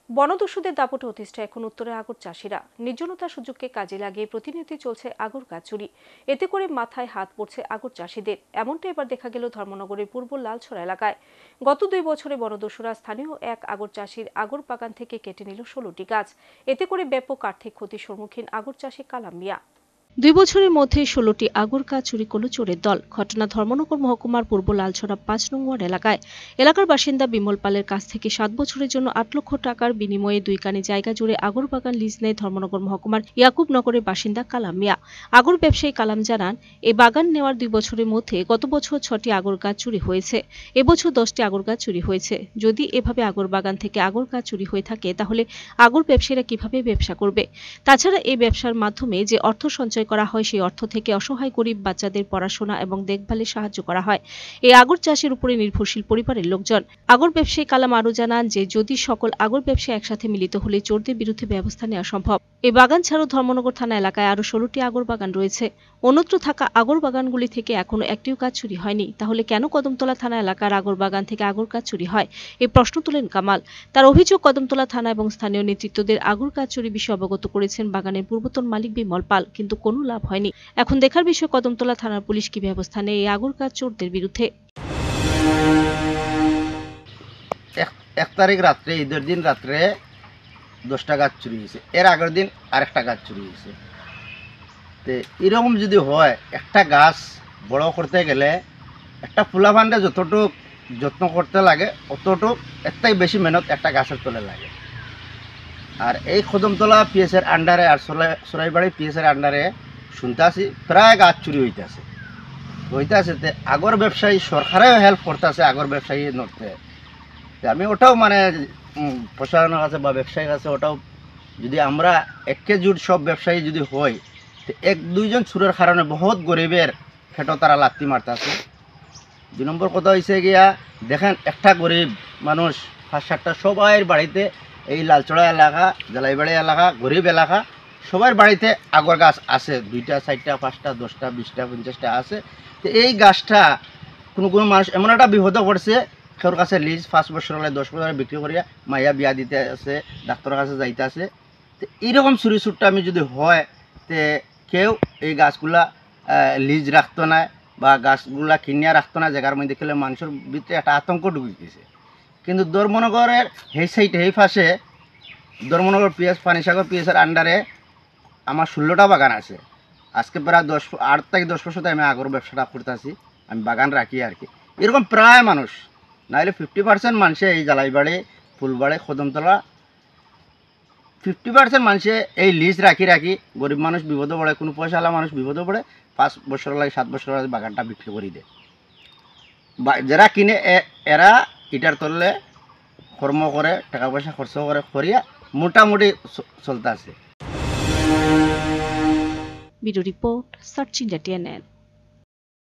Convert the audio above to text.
বনদস্যুদের দাপটে অতিষ্ঠ এখন উত্তরের আগর চাষিরা। নির্জনতার সুযোগকে কাজে লাগিয়ে প্রতিনিয়ত চলছে আগর গাছ চুরি। এতে করে মাথায় হাত পড়ছে আগর চাষিদের। এমনটা এবার দেখা গেল ধর্মনগরের পূর্ব লালছড়া এলাকায়। গত 2 বছরে বনদস্যুরা স্থানীয় এক আগর চাষির আগর বাগান থেকে কেটে নিল 16টি গাছ। এতে করে ব্যাপক আর্থিক ক্ষতির সম্মুখীন আগর চাষি কালাম মিয়া। 2 বছরের মধ্যে 16টি আগর গাছ চুরি করল চোরের দল। ঘটনা ধর্মনগর মহকুমার পূর্ব লালছড়া 5 নং ওয়ার্ড এলাকায়। এলাকার বাসিন্দা বিমল পালের কাছ থেকে 7 বছরের জন্য 8 লক্ষ টাকার বিনিময়ে 2 কানি জায়গা জুড়ে আগর বাগান লিজ নেয় ধর্মনগর মহকুমার ইয়াকুবনগরের বাসিন্দা কালাম মিয়া। আগর ব্যবসায়ী কালাম জানান, এই বাগান নেওয়ার 2 বছরের মধ্যে গত বছর 6টি আগর গাছ চুরি হয়েছে, এবছর 10টি আগর গাছ চুরি হয়েছে। যদি এভাবে আগর বাগান থেকে আগর গাছ চুরি হয়ে থাকে তাহলে আগর ব্যবসায়ীরা কিভাবে ব্যবসা করবে? তাছাড়া এই ব্যবসার মাধ্যমে যে অর্থ সঞ্চয় করা হয় সেই অর্থ থেকে অসহায় গরিব বাচ্চাদের পড়াশোনা এবং দেখভালে সাহায্য করা হয়। এই আগর চাষের উপরে নির্ভরশীল পরিবারের লোকজন। আগর ব্যবসায়ী কালাম আরো জানান যে যদি সকল আগর ব্যবসায়ী একসাথে মিলিত হলে চোরদের বিরুদ্ধে ব্যবস্থা নেওয়া সম্ভব। এই বাগান ছাড়াও ধর্মনগর থানা এলাকায় আরো 16টি আগর বাগান রয়েছে। অন্যত্র থাকা আগর বাগানগুলি থেকে এখনো একটিও গাছ চুরি হয়নি। তাহলে কেন কদমতলা থানা এলাকার আগর বাগান থেকে আগর গাছ চুরি হয়? এই প্রশ্ন তুলেন কামাল। তার অভিযোগ, কদমতলা থানা এবং স্থানীয় নেতৃত্বদের আগর গাছ চুরি বিষয়ে অবগত করেছেন বাগানের পূর্বতন মালিক বিমল পাল, কিন্তু কোনো লাভ হয়নি। এখন দেখার বিষয় কদমতলা থানার পুলিশ কি ব্যবস্থা নেয় এই আগর গাছ চোরদের বিরুদ্ধে। 1 তারিখ রাত্রে, ঈদের দিন রাত্রে 10টা গাছ চুরি হয়েছে। এর আগের দিন আরেকটা গাছ চুরি হয়েছে। তো এরকম যদি হয়, একটা গাছ বড় করতে গেলে একটা ফুলা ফান্ডে যতটুক যত্ন করতে লাগে অতটুক একটাই বেশি মেহনত একটা গাছের তলে লাগে। আর এই কদমতলা পিএসের আন্ডারে আর সরাইবাড়ি পিএসের আন্ডারে শুনতে আসি প্রায় গাছ চুরি হইতেছে। তে আগর ব্যবসায়ী সরকারেও হেল্প করতেছে আগর ব্যবসায়ী নড়তে। আমি ওটাও মানে প্রশাসনের কাছে বা ব্যবসায়ীর কাছে ওটাও যদি আমরা একজুট সব ব্যবসায়ী যদি হই, তো 1-2 জন চুরের কারণে বহুত গরিবের খেটো তারা লাত্তি মারতেছে। 2 নম্বর কথা হয়েছে গিয়া, দেখেন একটা গরিব মানুষ 5-7টা সবাই বাড়িতে, এই লালচড়া এলাকা, জালাইবাড়ি এলাকা, গরিব এলাকা, সবার বাড়িতে আগর গাছ আছে। 2টা 4টা 5টা 10টা 20টা 50টা আছে। তো এই গাছটা কোনো মানুষ এমন একটা বিপদে পড়ছে, কেউর কাছে লিজ 5 বছর হলে 10 বছর বিক্রি করিয়া মাইয়া বিয়া দিতে আছে, ডাক্তারের কাছে যাইতে আছে। তো এইরকম চুরি চুরটা আমি যদি হয়, তে কেউ এই গাছগুলা লিজ রাখতো না বা গাছগুলা কিনিয়া রাখতো না। জায়গার মধ্যে খেলে মানুষের ভিতরে একটা আতঙ্ক ঢুকে গেছে। কিন্তু ধর্মনগরের এই সাইডে এই পাশে ধর্মনগর পিএস পানিসাগর পিএসের আন্ডারে আমার 16টা বাগান আছে। আজকে প্রায় 8 থেকে 10 বছর আমি আগর ব্যবসাটা করতেছি, আমি বাগান রাখি আর কি। এরকম প্রায় মানুষ নাহলে 50% মানুষে এই জালাইবাড়ি, ফুলবাড়ি, কদমতলা 50% মানুষে এই লিজ রাখি গরিব মানুষ বিপদে পড়ে, কোনো পয়সাওয়ালা মানুষ বিপদে পড়ে 5 বছর লাগে 7 বছর লাগে বাগানটা বিক্রি করে দেয়। যারা কিনে এরা ইটার তললে কর্ম করে, টাকা পয়সা খরচ করে করিয়া মোটামুটি চলতে আছে। Video report search India TNN।